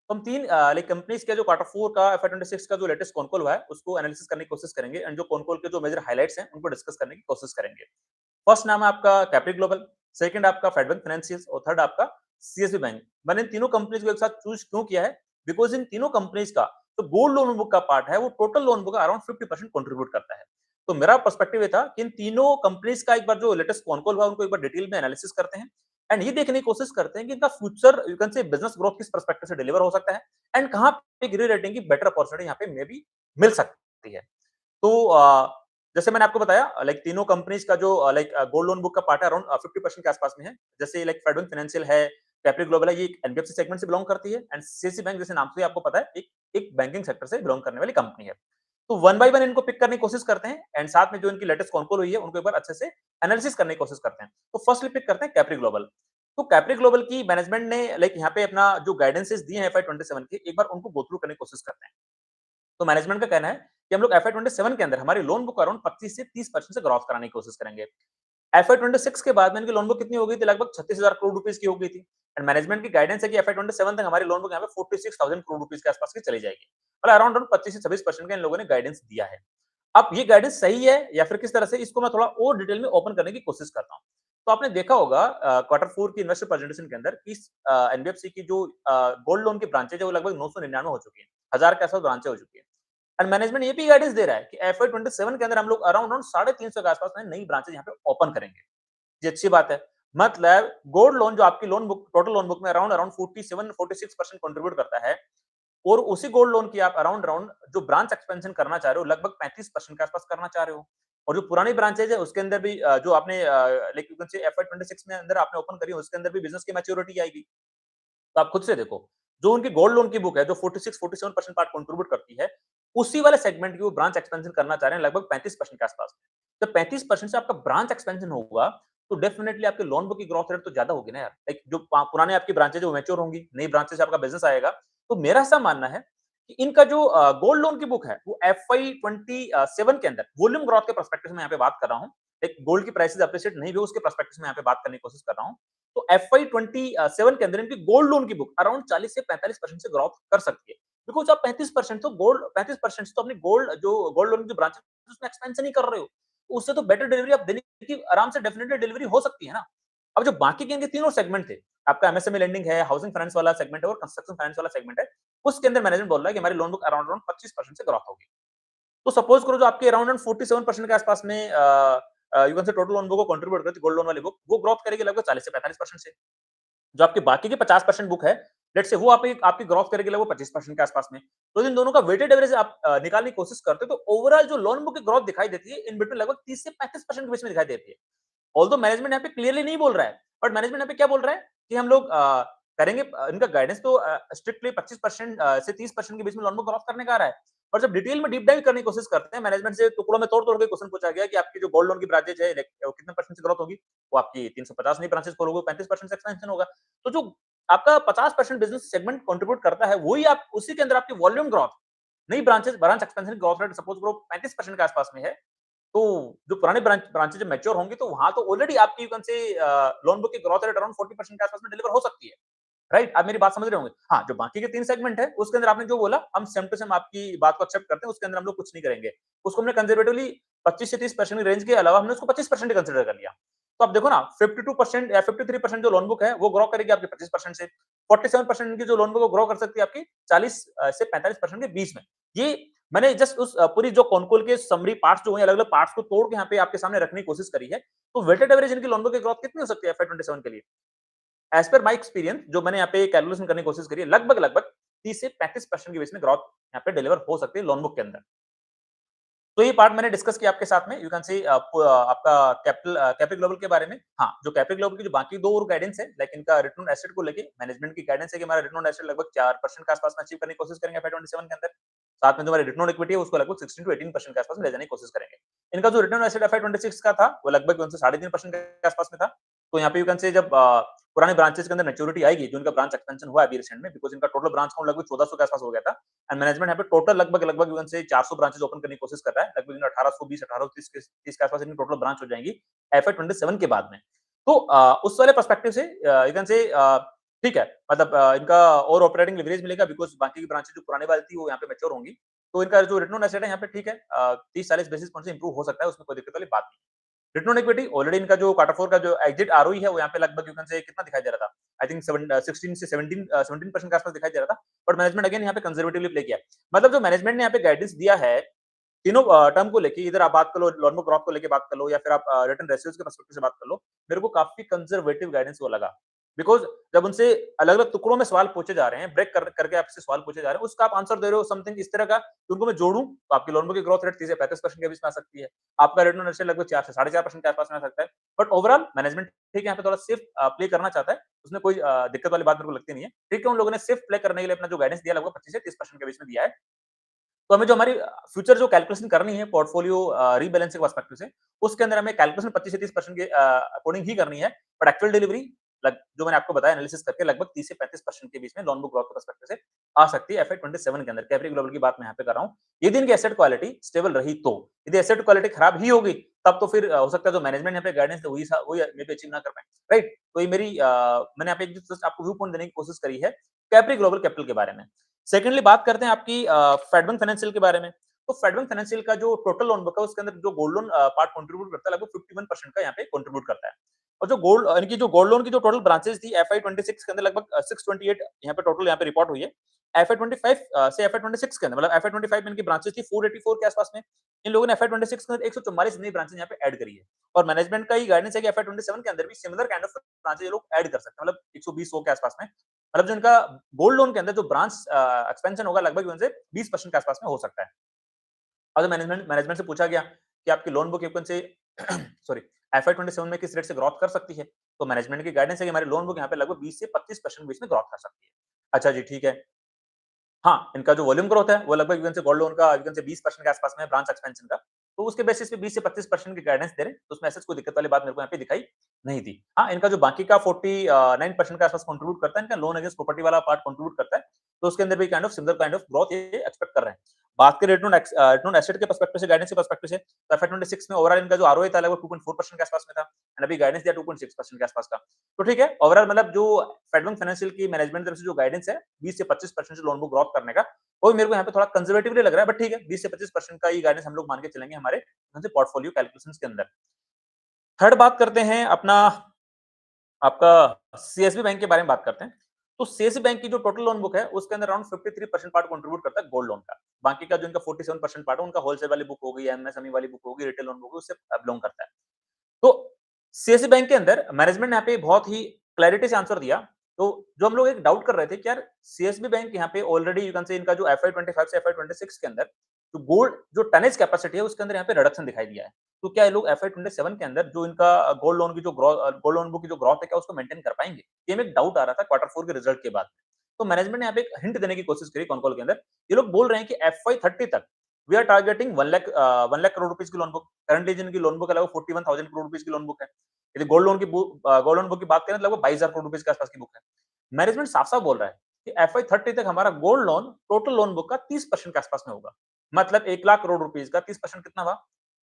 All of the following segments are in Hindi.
तो हम 3 लाइक कंपनीज के जो क्वार्टर 4 का FY 26 का जो लेटेस्ट कॉन कॉल हुआ है, उसको एनालिसिस करने की कोशिश करेंगे एंड जो कॉन कॉल के जो मेजर हाइलाइट्स हैं, उनको डिस्कस करने की कोशिश करेंगे। फर्स्ट नाम है आपका कैप्री ग्लोबल, सेकंड आपका फेडरल फाइनेंशियल और थर्ड आपका सीएसबी बैंक। मैंने इन तीनों कंपनीज को एक साथ चूज क्यों किया है? बिकॉज़ इन तीनों कंपनीज का जो गोल्ड लोन बुक का पार्ट है, वो टोटल लोन बुक का अराउंड 50% कंट्रीब्यूट करता है। तो मेरा पर्सपेक्टिव ये था कि इन तीनों कंपनीज का एक बार जो लेटेस्ट कॉन कॉल हुआ, उनको एक बार डिटेल में एनालिसिस करते हैं एंड ये देखने की कोशिश करते हैं कि इनका future you can say business growth किस पर्सपेक्टिव से डिलीवर हो सकता है एंड कहाँ पे गिरी रेटिंग की बेटर अपॉर्चुनिटी यहाँ पे मे बी मिल सकती है। तो जैसे मैंने आपको बताया लाइक तीनों कंपनीज का जो लाइक गोल्ड लोन बुक का पार्ट है अराउंड 50% के आसपास में है। जैसे लाइक फेडरल फाइनेंशियल है, कैपिटल ग्लोबल है, ये एक एनबीएफसी सेगमेंट से बिलोंग करती है एंड सीएससी बैंक जैसे नाम से ही आपको पता है एक बैंकिंग सेक्टर से बिलोंग करने वाली कंपनी है। तो वन बाय वन इनको पिक करने की कोशिश करते हैं एंड साथ में जो इनकी लेटेस्ट कॉन कॉल हुई है, उनको एक बार अच्छे से एनालिसिस करने की कोशिश करते हैं। तो फर्स्टली पिक करते हैं कैप्री ग्लोबल। तो कैप्री ग्लोबल की मैनेजमेंट ने लाइक यहाँ पे अपना जो गाइडेंसेस दिए हैं FY 27 के, एक बार उनको गो थ्रू करने की कोशिश करते हैं। तो मैनेजमेंट का कहना है कि हम लोग FY 27 के अंदर हमारी लोन बुक अराउंड 25 से 30% से ग्रोथ कराने की कोशिश करेंगे। FY 26 के बाद में इनकी लोन बुक कितनी हो गई थी? लगभग 36,000 करोड़ रुपीस की हो गई थी एंड मैनेजमेंट की गाइडेंस है कि FY 27 तक हमारी लोन बुक यहाँ पे 46,000 करोड़ रुपीस के आसपास की चली जाएगी। मतलब अराउंड 25 से 26% का इन लोगों ने गाइडेंस दिया है। अब ये गाइडेंस सही है या फिर किस तरह से, इसको मैं थोड़ा और डिटेल में ओपन करने की कोशिश करता हूँ। तो आपने देखा होगा क्वार्टर 4 की इन्वेस्टर प्रेजेंटेशन के अंदर इस एनबीएफसी की जो गोल्ड लोन की ब्रांचेज है, वो लगभग 999 हो चुकी है। 1000 के आसपास ब्रांचें हो चुकी है। एंड मैनेजमेंट ये भी गाइडेंस दे रहा है कि FY 27 के अंदर हम लोग अराउंड 350 के आसपास में नई ब्रांचेज यहाँ पे ओपन करेंगे। ये अच्छी बात है। मतलब गोल्ड लोन जो आपकी loan book total loan book में अराउंड अराउंड 47-46% कंट्रीब्यूट करता है और उसी गोल्ड लोन की आप अराउंड अराउंड जो ब्रांच एक्सपेंशन करना चाह रहे हो, लगभग 35% के आसपास करना चाह रहे हो। और जो पुरानी ब्रांचेज है, उसके अंदर भी जो आपने like you can say FY 26 में अंदर आपने ओपन करी है, उसके अंदर भी बिज़नेस की मैच्योरिटी आएगी। तो आप खुद से देखो, जो उनकी गोल्ड लोन की बुक है, जो 46-47% पार्ट कंट्रीब्यूट करती है, उसी वाले सेगमेंट की वो ब्रांच एक्सपेंशन करना चाह रहे हैं लगभग 35% के आसपास। जब 35% से आपका ब्रांच एक्सपेंशन होगा, तो डेफिनिटली आपके लोन बुक की ग्रोथ रेट तो ज़्यादा होगी ना यार। लाइक जो पुराने आपकी ब्रांचेज है वो मैच्योर होंगी, नई ब्रांचेज से आपका बिज़नेस आएगा। तो मेरा ऐसा मानना है कि इनका जो गोल्ड लोन की बुक है, वो FY 27 के अंदर वॉल्यूम ग्रोथ के पर्सपेक्टिव से मैं यहाँ पे बात कर रहा हूँ। एक गोल्ड की प्राइसेज़ एप्रिशिएट नहीं हुई, उसके पर्सपेक्टिव से मैं यहाँ पे बात करने की कोशिश कर रहा हूँ। तो FY 27 के अंदर इनकी गोल्ड लोन की बुक अराउंड 40 से 45% से ग्रोथ कर सकती है। बिकॉज़ आप 35% तो गोल्ड 35% तो अपनी गोल्ड लोन की जो ब्रांच है, उसमें एक्सपेंशन ही कर रहे हो। उससे तो बेटर डिलीवरी आप देने की आराम से डेफिनिटली डिलीवरी हो सकती है ना। अब जो बाकी के इनके तीनों सेगमेंट थे, आपका एमएसएमई लेंडिंग है, हाउसिंग फाइनेंस वाला सेगमेंट है और कंस्ट्रक्शन फाइनेंस वाला सेगमेंट है, उसके अंदर मैनेजमेंट बोल रहा है कि हमारी लोन बुक अराउंड अराउंड 25% से ग्रोथ होगी। तो सपोज करो जो आपके अराउंड 47% के आसपास में you can say total loan book को कंट्रीब्यूट करती है गोल्ड लोन वाली बुक, वो ग्रोथ करेगी लगभग 40 से 45% से। जो आपकी बाकी की 50% बुक है, लेट्स से वो आपकी आपकी ग्रोथ करेगी लगभग 25% के आसपास में। तो इन दोनों का वेटेड एवरेज आप निकालने की कोशिश करते हो, तो ओवरऑल जो लोन बुक की ग्रोथ दिखाई देती है, इन बिटवीन लगभग 30 से 35% के बीच में दिखाई देती है। ऑल्दो मैनेजमेंट यहाँ पे क्लियरली नहीं बोल रहा है, बट मैनेजमेंट यहाँ पे क्या बोल रहा है कि हम लोग करेंगे, इनका गाइडेंस तो स्ट्रिक्टली 25% से 30% के बीच में लोन बुक ग्रोथ करने का आ रहा है। और जब डिटेल में डीप डाइव करने की कोशिश करते हैं, मैनेजमेंट से टुकड़ों में तोड़-तोड़ के क्वेश्चन पूछा गया कि आपकी जो गोल्ड लोन की ब्रांचेज है, लाइक कितने परसेंट से ग्रोथ होगी? वो आपकी 350 नई ब्रांचेज खोलोगे, 35% से एक्सपेंशन होगा। तो जो आपका 50% बिज़नेस सेगमेंट कंट्रीब्यूट करता है, वही आप उसी के अंदर आपकी वॉल्यूम ग्रोथ, नई branch expansion growth rate suppose करो 35% के आसपास में है, तो जो पुराने ब्रांचेज जब मैच्योर होंगी, तो वहाँ तो ऑलरेडी आपकी you can say loan book की ग्रोथ रेट अराउंड 40% के आसपास में डिलीवर हो सकती है। राइट? आप मेरी बात समझ रहे होंगे। हाँ, जो बाकी के 3 सेगमेंट है, उसके अंदर आपने जो बोला, हम सेम टू सेम आपकी बात को एक्सेप्ट करते हैं, उसके अंदर हम लोग कुछ नहीं करेंगे। उसको हमने कंजर्वेटिवली 25 से 30% की रेंज के अलावा हमने उसको 25% ही कंसीडर कर लिया। तो आप देखो ना, 52% या 53% जो लोन बुक है, वो ग्रो करेगी आपकी 25% से। 47% की जो लोन बुक है, वो ग्रो कर सकती है आपकी 40 से 45% के बीच में। ये मैंने जस्ट उस पूरी जो कॉनकॉल के समरी पार्ट्स जो हैं, अलग-अलग पार्ट्स को तोड़ के यहाँ पे आपके सामने रखने की कोशिश करी है। तो वेटेड एवरेज इनकी लोन बुक की ग्रोथ कितनी हो सकती है FY 27 के लिए? एज़ पर माय एक्सपीरियंस, जो मैंने यहाँ पे कैलकुलेशन करने की कोशिश करी है, लगभग-लगभग 30 से 35% के बीच में ग्रोथ यहाँ पे डिलीवर हो सकती है लोन बुक के अंदर। तो ये पार्ट मैंने डिस्कस किया आपके साथ में, यू कैन से आपका कैपिटल ग्लोबल के बारे में। हाँ, जो कैपिटल ग्लोबल की जो बाकी 2 और गाइडेंस है, लाइक इनका रिटर्न ऑन एसेट को लेके मैनेजमेंट की गाइडेंस है कि हमारा रिटर्न ऑन एसेट लगभग 4% के आसपास में अचीव करने की कोशिश करेंगे FY 27 के अंदर। साथ में जो हमारी रिटर्न ऑन इक्विटी है, उसको लगभग 16 टू 18% के आसपास में ले जाने की कोशिश करेंगे। इनका जो रिटर्न ऑन एसेट FY 26 का था, वो लगभग उनसे 3.5% के आसपास में था। तो यहाँ पे यू कैन से जब पुराने ब्रांचेस के अंदर मैच्योरिटी आएगी, जो इनका ब्रांच एक्सपेंशन हुआ है अभी रिसेंट में, बिकॉज़ इनका टोटल ब्रांच काउंट लगभग 1400 के आसपास हो गया था। एंड मैनेजमेंट यहाँ पे टोटल लगभग you can say 400 branches open करने की कोशिश कर रहा है। लगभग 1820, 1830 के आसपास इनकी टोटल ब्रांच हो जाएंगी FY 27 के बाद में। तो उस वाले पर्सपेक्टिव से यू कैन से ठीक है? मतलब इनका और ऑपरेटिंग लिवरेज मिलेगा बिकॉज़ बाकी की ब्रांचेज़ जो पुरानी वाली थी वो यहाँ पे मैच्योर होंगी। तो इनका जो रिटर्न ऑन एसेट है यहाँ पे ठीक है 30-40 बेसिस पॉइंट से इंप्रूव हो सकता है, उसमें कोई दिक्कत वाली बात नहीं। रिटर्न ऑन इक्विटी ऑलरेडी इनका जो क्वार्टर 4 का जो एग्जिट आरओई है वो यहाँ पे लगभग यू कैन से कितना दिखाई दे रहा था? आई थिंक 16 से 17% के आस-पास दिखाई दे रहा था। बट मैनेजमेंट अगेन यहाँ पे कंजर्वेटिवली प्ले किया। मतलब जो मैनेजमेंट ने यहाँ पे गाइडेंस दिया है तीनों टर्म को लेके इधर आप बात कर लो, लोन बुक ग्रोथ को लेके बात कर लो या फिर आप रिटर्न रेशियोज के पर्सपेक्टिव से बात कर लो, मेरे को काफ़ी कंजर्वेटिव गाइडेंस वो लगा। बिकॉज़ जब उनसे अलग-अलग टुकड़ों में सवाल पूछे जा रहे हैं, ब्रेक करके आपसे सवाल पूछे जा रहे हैं, उसका आप आंसर दे रहे हो समथिंग इस तरह का कि उनको मैं जोड़ूँ, तो आपकी लोन बुक की ग्रोथ रेट 30 से 35% के बीच में आ सकती है। आपका रिटर्न ऑन एसेट लगभग 4 से 4.5% के आस-पास में आ सकता है। बट ओवरऑल मैनेजमेंट ठीक है, यहाँ पे थोड़ा सेफ प्ले करना चाहता है। उसमें कोई दिक्कत वाली बात मेरे को लगती नहीं है। ठीक है, उन लोगों ने सेफ प्ले करने के लिए अपना जो गाइडेंस दिया लगभग 25 से 30% के बीच में दिया है। तो हमें जो हमारी फ्यूचर जो कैलकुलेशन करनी है पोर्टफोलियो रीबैलेंसिंग पर्सपेक्टिव से, उसके अंदर हमें कैलकुलेशन 25 से 30% के अकॉर्डिंग ही करनी है। बट एक्चुअल डिलीवरी लग जो मैंने आपको बताया एनालिसिस करके लगभग 30 से 35% के बीच में लोन बुक ग्रोथ के पर्सपेक्टिव से आ सकती है एफआई 27 के अंदर। कैप्री ग्लोबल की बात मैं यहाँ पे कर रहा हूँ। यदि इनकी एसेट क्वालिटी स्टेबल रही तो। यदि एसेट क्वालिटी खराब ही होगी, तब तो फिर हो सकता है जो मैनेजमेंट यहाँ पे गाइडेंस है वही मे बी अचीव ना कर पाएँ। राइट? तो ये मेरी मैंने यहाँ पे एक जस्ट आपको व्यू पॉइंट देने की कोशिश करी है, कैप्री ग्लोबल कैपिटल के बारे में। सेकंडली बात करते हैं आपकी फेडरल फाइनेंशियल के बारे में। तो फेडरल फाइनेंशियल का जो टोटल लोन बुक है उसके अंदर जो गोल्ड लोन पार्ट कंट्रीब्यूट करता है लगभग 51% का यहाँ पे कंट्रीब्यूट करता है। और जो इनकी जो गोल्ड लोन की जो टोटल ब्रांचेस थी एफआई 26 के अंदर लगभग 628 यहाँ पे टोटल यहाँ पे रिपोर्ट हुई है। एफआई 25 से एफआई 26 के अंदर मतलब एफआई 25 में इनकी ब्रांचेस थी 484 के आसपास में। इन लोगों ने एफआई 26 के अंदर 144 नई ब्रांचेस यहाँ पे ऐड करी है। और मैनेजमेंट का ही गाइडेंस है कि एफआई 27 के अंदर भी सिमिलर काइंड ऑफ ब्रांचेस ये लोग ऐड कर सकते हैं मतलब 120 100 के आसपास में। मतलब जो इनका गोल्ड लोन के अंदर जो ब्रांच एक्सपेंशन होगा लगभग उनसे 20% के आसपास में हो सकता है। और जब मैनेजमेंट मैनेजमेंट से पूछा गया कि आपकी लोन बुक यूपन से सॉरी एफआई 27 में किस रेट से ग्रोथ कर सकती है, तो मैनेजमेंट की गाइडेंस है कि हमारी लोन बुक यहाँ पे लगभग 20 से 25% बीच में ग्रोथ कर सकती है। अच्छा जी, ठीक है। हाँ, इनका जो वॉल्यूम ग्रोथ है, वो लगभग इवन से गोल्ड लोन का इवन से 20% के आसपास में है ब्रांच एक्सपेंशन का। तो उसके बेसिस पे 20 से 25% की गाइडेंस दे रहे हैं, तो उसमें ऐसा कोई दिक्कत वाली बात मेरे को यहाँ पे दिखाई नहीं दी। हाँ, इनका जो बाकी का 49% के आसपास कंट्रीब्यूट करता है, इनका लोन अगेंस्ट प्रॉपर्टी वाला पार्ट कंट्रीब्यूट करता है, तो उसके अंदर भी kind of similar kind of growth ये एक्सपेक्ट कर रहे हैं। बात करें रिटर्न ऑन एसेट के पर्सपेक्टिव से, गाइडेंस के पर्सपेक्टिव से, तो एफआई 26 में ओवरऑल इनका जो आरओए था लगभग 2.4% के आसपास में था एंड अभी गाइडेंस दिया 2.6% के आसपास का। तो ठीक है, ओवरऑल मतलब जो फेडरल फाइनेंशियल की मैनेजमेंट तरफ से जो गाइडेंस है 20 से 25% से लोन बुक ग्रोथ करने का, वो मेरे को यहाँ पे थोड़ा कंजर्वेटिवली लग रहा है, बट ठीक है 20 से 25% का ये गाइडेंस हम लोग मान के चलेंगे हमारे पोर्टफोलियो कैलकुलेशंस के अंदर। थर्ड बात करते हैं अपना आपका सीएसबी बैंक के बारे में बात करते हैं। तो सीएसबी बैंक की जो टोटल लोन बुक है उसके अंदर अराउंड 53% पार्ट कंट्रीब्यूट करता है गोल्ड लोन का। बाकी का जो इनका 47% पार्ट है उनका होलसेल वाली बुक हो गई, एमएसएमई वाली बुक होगी, रिटेल लोन बुक होगी, उससे बिलोंग करता है। तो सीएसबी बैंक के अंदर मैनेजमेंट ने यहाँ पे बहुत ही क्लैरिटी से आंसर दिया। तो जो हम लोग एक डाउट कर रहे थे कि यार सीएसबी बैंक यहाँ पे ऑलरेडी यू कैन से इनका जो एफआई 25 से एफआई 26 के अंदर जो गोल्ड जो टनेज कैपेसिटी है उसके अंदर यहाँ पे रिडक्शन दिखाई दिया है। तो क्या ये लोग एफआई 27 के अंदर जो इनका गोल्ड लोन बुक की जो ग्रोथ है क्या उसको मेंटेन कर पाएंगे? ये में एक डाउट आ रहा था क्वार्टर 4 के रिजल्ट के बाद। तो मैनेजमेंट ने यहाँ पे एक हिंट देने की कोशिश करी कॉन कॉल के अंदर। ये लोग बोल रहे हैं कि एफआई 30 तक we are targeting 1 lakh crore rupees की लोन बुक। करंटली जिनकी लोन बुक है लगभग 41,000 करोड़ रुपीस की लोन बुक है। यदि गोल्ड लोन बुक की बात करें तो लगभग 22,000 करोड़ रुपीस के आसपास की बुक है। मैनेजमेंट साफ-साफ बोल रहा है कि एफआई 30 तक हमारा gold loan total loan book का 30% के आसपास में होगा। मतलब 1 लाख करोड़ रुपीस का 30% कितना हुआ?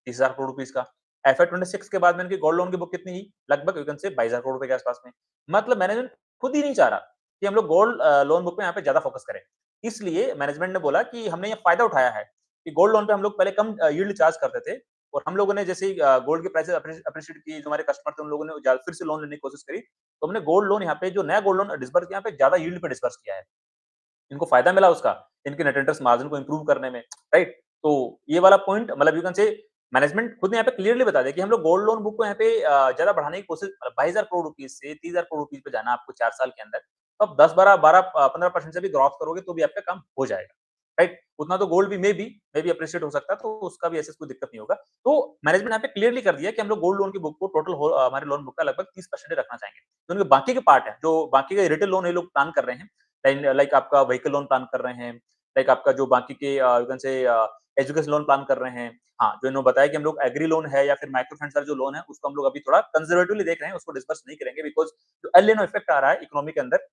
30,000 करोड़ रुपीस का। एफआई 26 के बाद में इनकी गोल्ड लोन की बुक कितनी थी? लगभग यू कैन से 22,000 करोड़ रुपए के आसपास में। मतलब मैनेजमेंट खुद ही नहीं चाह रहा कि हम लोग गोल्ड लोन बुक पे यहाँ पे ज्यादा फोकस करें। इसलिए मैनेजमेंट ने बोला कि हमने ये फायदा उठाया है कि गोल्ड लोन पे हम लोग पहले कम यील्ड चार्ज करते थे और हम लोगों ने जैसे ही गोल्ड की प्राइसेस अप्रिशिएट की, जो हमारे कस्टमर थे उन लोगों ने फिर से लोन लेने की कोशिश करी, तो हमने गोल्ड लोन यहाँ पे जो नया गोल्ड लोन डिस्बर्स किया, यहाँ पे ज्यादा यील्ड पे डिस्बर्स किया है। इनको फायदा मिला उसका, इनके नेट इंटरेस्ट मार्जिन को इंप्रूव करने में, राइट? तो ये वाला पॉइंट मतलब यू कैन से मैनेजमेंट खुद ने यहाँ पे क्लियरली बता दिया कि हम लोग गोल्ड लोन बुक को यहाँ पे ज्यादा बढ़ाने की कोशिश 22,000 करोड़ रुपीज से 30,000 करोड़ रुपीज पे जाना है आपको 4 साल के अंदर। तो आप 10, 12, 15% से भी ग्रोथ करोगे तो भी आपका काम हो जाएगा, राइट? उतना तो गोल्ड भी मे बी अप्रिशिएट हो सकता है, तो उसका भी ऐसे कोई दिक्कत नहीं होगा। तो मैनेजमेंट यहाँ पे क्लियरली कर दिया कि हम लोग गोल्ड लोन की बुक को टोटल हमारे लोन बुक का लगभग 30% रखना चाहेंगे। तो उनके बाकी के पार्ट है, जो बाकी के रिटेल लोन ये लोग प्लान कर रहे हैं, लाइक आपका व्हीकल लोन प्लान कर रहे हैं, लाइक आपका जो बाकी के you can say education loan plan कर रहे हैं। हाँ, जो इन्होंने बताया कि हम लोग एग्री लोन है या फिर माइक्रो फाइनेंस वाला जो लोन है, उसको हम लोग अभी थोड़ा कंजर्वेटिवली देख रहे हैं, उसको डिस्बर्स नहीं करेंगे बिकॉज़ जो एल निनो इफेक्ट आ रहा है इकोनॉमी के अंदर,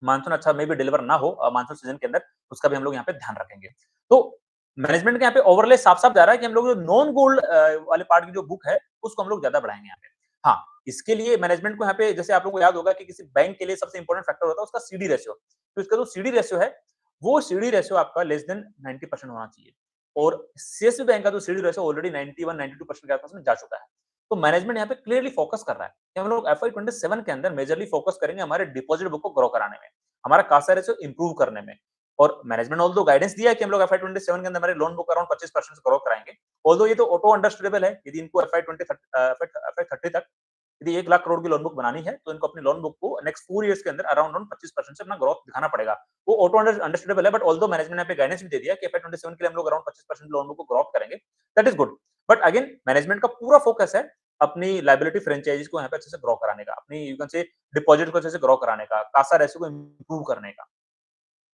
मानसून अच्छा मे बी डिलीवर ना हो मानसून सीजन के अंदर, उसका भी हम लोग यहाँ पे ध्यान रखेंगे। तो मैनेजमेंट के यहाँ पे ओवरले साफ-साफ जा रहा है कि हम लोग जो नॉन गोल्ड वाले पार्ट की जो बुक है, उसको हम लोग ज़्यादा बढ़ाएँगे यहाँ पे। हाँ, इसके लिए मैनेजमेंट को यहाँ पे जैसे आप लोगों को याद होगा कि किसी बैंक के लिए सबसे इंपोर्टेंट फैक्टर होता है उसका सीडी रेशियो। तो इसका जो सीडी रेशियो है, वो सीडी रेशियो आपका लेस देन 90% होना चाहिए और सीएसबी बैंक का जो सीडी रेशियो ऑलरेडी 91-92% के आस-पास में जा चुका है। तो मैनेजमेंट यहाँ पे क्लियरली फोकस कर रहा है कि हम लोग एफवाई 27 के अंदर मेजरली फोकस करेंगे हमारे डिपॉजिट बुक को ग्रो कराने में, हमारा कासा रेशियो इंप्रूव करने में और मैनेजमेंट ऑल्दो गाइडेंस दिया है कि हम लोग एफवाई 27 के अंदर हमारे लोन बुक अराउंड 25% से ग्रो कराएँगे। ऑल्दो ये तो ऑटो अंडरस्टैंडेबल है, यदि इनको एफवाई 30 तक यदि 1 लाख करोड़ की लोन बुक बनानी है, तो इनको अपनी लोन बुक को नेक्स्ट 4 इयर्स के अंदर अराउंड 25% से अपना ग्रोथ दिखाना पड़ेगा। वो ऑटो अंडरस्टैंडेबल है, बट ऑल्दो मैनेजमेंट ने यहाँ पे गाइडेंस भी दे दिया कि एफवाई 27 के लिए हम लोग अराउंड 25% लोन बुक को ग्रो करेंगे। That is good. But again management का पूरा फोकस है अपनी लायबिलिटी फ्रेंचाइज़ीज़ को यहाँ पे अच्छे से ग्रो कराने का, अपनी यू कैन से डिपॉजिट को अच्छे से ग्रो कराने का, कासा रेशियो को इंप्रूव करने का।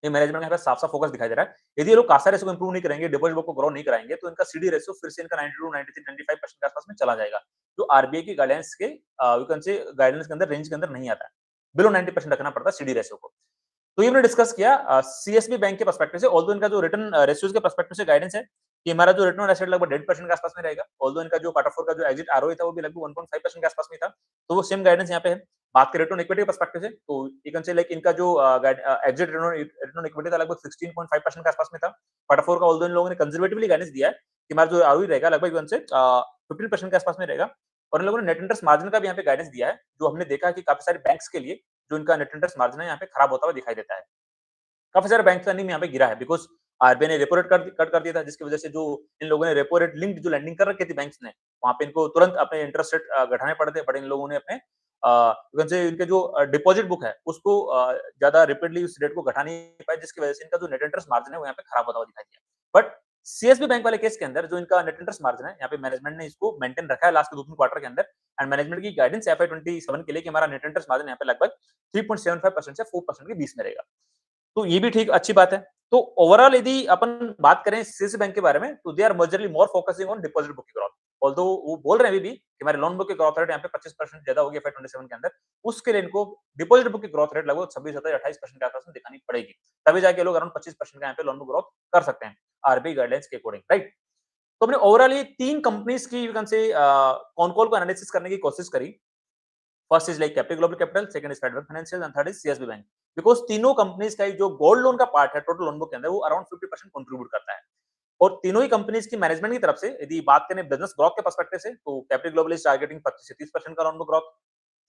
ये मैनेजमेंट का यहाँ पे साफ-साफ फोकस दिखाई दे रहा है। यदि ये लोग कासा रेशियो को इंप्रूव नहीं करेंगे, डिपॉजिट बुक को ग्रो नहीं कराएँगे, तो इनका सीडी रेशियो फिर से इनका 92, 93, 95% के आस-पास में चला जाएगा, जो आरबीआई की गाइडेंस के यू कैन से गाइडेंस के अंदर रेंज के अंदर नहीं आता है। बिलो 90% रखना पड़ता है सीडी रेशियो को। तो ये हमने डिस्कस किया सीएसबी बैंक के पर्सपेक्टिव से ऑल्दो इनका जो रिटर्न रेशियोज के पर्सपेक्टिव से गाइडेंस है कि हमारा जो रिटर्न ऑन एसेट लगभग 1.5% के आसपास में रहेगा। ऑल्दो इनका जो क्वार्टर 4 का जो एग्जिट आरओई था वो भी लगभग 1.5% के आसपास में था। तो वो सेम गाइडेंस यहाँ पे है। बात करें रिटर्न इक्विटी के पर्सपेक्टिव से तो यू कैन से लाइक इनका जो एग्जिट रिटर्न इक्विटी था लगभग 16.5% के आसपास में था। क्वार्टर 4 का ऑल्दो इन लोगों ने कंजर्वेटिवली गाइडेंस दिया है कि हमारा जो आरओई रहेगा लगभग यू कैन से 15% के आसपास में रहेगा। और इन लोगों ने नेट इंटरेस्ट मार्जिन का भी यहाँ पे गाइडेंस दिया है, जो हमने देखा है कि काफी सारे बैंक्स के लिए जो इनका नेट इंटरेस्ट मार्जिन है यहाँ पे खराब होता हुआ दिखाई देता है। काफ़ी सारे बैंक का अर्निंग यहाँ पे गिरा है बिकॉज़ आरबीआई ने रेपो रेट कट कर दिया था जिसकी वज़ह से जो इन लोगों ने रेपो रेट लिंक्ड जो लेंडिंग कर रखी थी बैंक्स ने, वहाँ पे इनको तुरंत अपने इंटरेस्ट रेट घटाने पड़े थे, बट इन लोगों ने अपने यू कैन से इनके जो डिपॉजिट बुक है उसको ज़्यादा रैपिडली उस रेट को घटा नहीं पाए जिसकी वज़ह से इनका जो नेट इंटरेस्ट मार्जिन है वो यहाँ पे खराब होता हुआ दिखाई दिया। बट सीएसबी बैंक वाले केस के अंदर जो इनका नेट इंटरेस्ट मार्जिन है, यहाँ पे मैनेजमेंट ने इसको मेंटेन रखा है लास्ट के 2-3 क्वार्टर के अंदर एंड मैनेजमेंट की गाइडेंस एफआई 27 के लिए कि हमारा नेट इंटरेस्ट मार्जिन यहाँ पे लगभग 3.75% से 4% के बीच में रहेगा। तो ये भी ठीक अच्छी बात है। तो ओवरऑल यदि अपन बात करें सीएसबी बैंक के बारे में तो they are majorly more focusing on deposit book की ग्रोथ। ऑल्दो वो बोल रहे हैं अभी भी कि हमारे लोन बुक की ग्रोथ रेट यहाँ पे 25% ज्यादा होगी एफआई 27 के अंदर। उसके लिए इनको डिपॉजिट बुक की ग्रोथ रेट लगभग 26, 27, 28% के आसपास में दिखानी पड़ेगी। तभी जाके लोग अराउंड 25% का यहाँ पे लोन बुक ग्रोथ कर सकते हैं आरबीआई गाइडलाइंस के अकॉर्डिंग, राइट? तो हमने ओवरऑल ये 3 कंपनीज की you can say con call को एनालिसिस करने की कोशिश करी। First is like capital global capital, second is federal financial and third is CSB bank. Because तीनों कंपनीज का जो गोल्ड लोन का पार्ट है टोटल लोन बुक के अंदर वो अराउंड 50% कंट्रीब्यूट करता है। और तीनों ही कंपनीज की मैनेजमेंट की तरफ से यदि बात करें बिजनेस ग्रोथ के पर्सपेक्टिव से तो कैपिटल ग्लोबल इज टारगेटिंग 25 से 30% का loan book growth,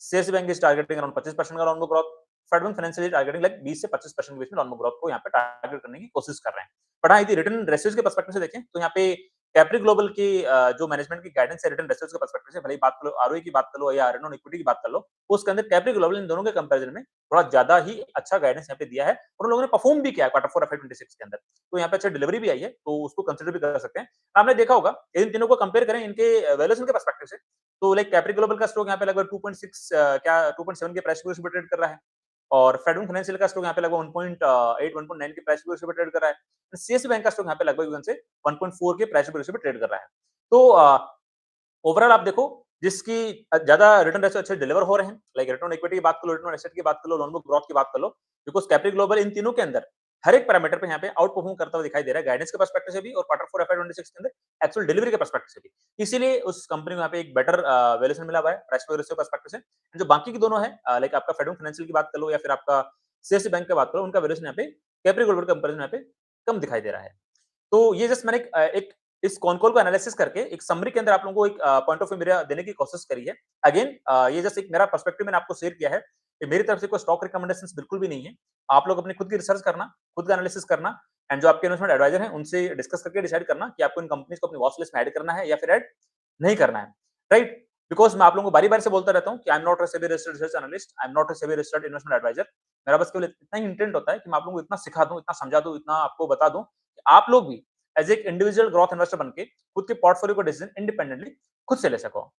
CSB bank is targeting around 25% का loan book growth, federal financial is targeting like 20 से 25% के बीच में लोन बुक ग्रोथ को यहाँ पे टारगेट करने की कोशिश कर रहे हैं। बट हाँ, यदि रिटर्न रेशियोज के पर्सपेक्टिव से देखें तो यहाँ पे कैपिटल ग्लोबल की जो मैनेजमेंट की गाइडेंस है रिटर्न रेशियोज के पर्सपेक्टिव से भले ही बात करो आरओई की बात कर लो या रिटर्न ऑन इक्विटी की बात कर लो, उसके अंदर कैपिटल ग्लोबल इन दोनों के कंपैरिजन में थोड़ा ज्यादा ही अच्छा गाइडेंस यहाँ पे दिया है और उन लोगों ने परफॉर्म भी किया है क्वार्टर 4 एफआई 26 के अंदर। तो यहाँ पे अच्छा डिलीवरी भी आई है, तो उसको कंसीडर भी कर सकते हैं। आपने देखा होगा इन तीनों को कंपेयर करें इनके वैल्यूएशन के पर्सपेक्टिव से तो लाइक कैपिटल ग्लोबल का स्टॉक यहाँ पे लगभग 2.6 क्या 2.7 के प्राइस पे ट्रेड कर रहा है और फेडरल फाइनेंशियल का स्टॉक यहाँ पे लगभग 1.8 1.9 के प्राइस पे ट्रेड कर रहा है। सीएसबी बैंक का स्टॉक यहाँ पे लगभग से 1.4 के प्राइस पे ट्रेड कर रहा है। तो ओवरऑल आप देखो जिसकी ज्यादा रिटर्न रेशियो अच्छे डिलीवर हो रहे हैं, लाइक रिटर्न इक्विटी की बात कर लो, रिटर्न एसेट की बात कर लो, लोन बुक ग्रोथ की बात कर लो, बिकॉज़ कैपिटल ग्लोबल इन तीनों के अंदर हर एक पैरामीटर पे यहाँ पे आउट परफॉर्म करता हुआ दिखाई दे रहा है गाइडेंस के पर्सपेक्टिव से भी और क्वार्टर 4 एफआई 26 के अंदर एक्चुअल डिलीवरी के पर्सपेक्टिव से भी। इसीलिए उस कंपनी को यहाँ पे एक बेटर वैल्यूएशन मिला हुआ है प्राइस टू रेशियो पर्सपेक्टिव से। जो बाकी की दोनों है लाइक आपका फेडरल फाइनेंशियल की बात कर लो या फिर आपका सीएसबी बैंक की बात करो, उनका वैल्यूएशन यहाँ पे कैपिटल ग्लोबल कंपैरिजन यहाँ पे कम दिखाई दे रहा है। तो ये जस्ट मैंने एक इस कॉनकॉल को एनालिसिस करके एक समरी के अंदर आप लोगों को एक पॉइंट ऑफ व्यू मेरा देने की कोशिश करी है। अगेन ये जस्ट एक मेरा पर्सपेक्टिव मैंने आपको शेयर किया है कि मेरी तरफ से कोई स्टॉक रिकमेंडेशंस बिल्कुल भी नहीं है। आप लोग अपनी खुद की रिसर्च करना, खुद का एनालिसिस करना एंड जो आपके इन्वेस्टमेंट एडवाइजर हैं उनसे डिस्कस करके डिसाइड करना कि आपको इन कंपनीज को अपनी वॉच लिस्ट में ऐड करना है या फिर ऐड नहीं करना है, राइट? बिकॉज़ मैं आप लोगों को बारी-बारी से बोलता रहता हूँ कि I am not a SEBI registered research analyst, I am not a SEBI registered investment adviser. मेरा बस केवल इतना ही इंटेंट होता है कि मैं आप लोगों को इतना सिखा दूँ, इतना समझा दूँ, इतना आपको बता दूँ कि आप लोग भी एज़ एक इंडिविजुअल ग्रोथ इन्वेस्टर बन के खुद के पोर्टफोलियो का डिसीजन इंडिपेंडेंटली खुद से ले सको।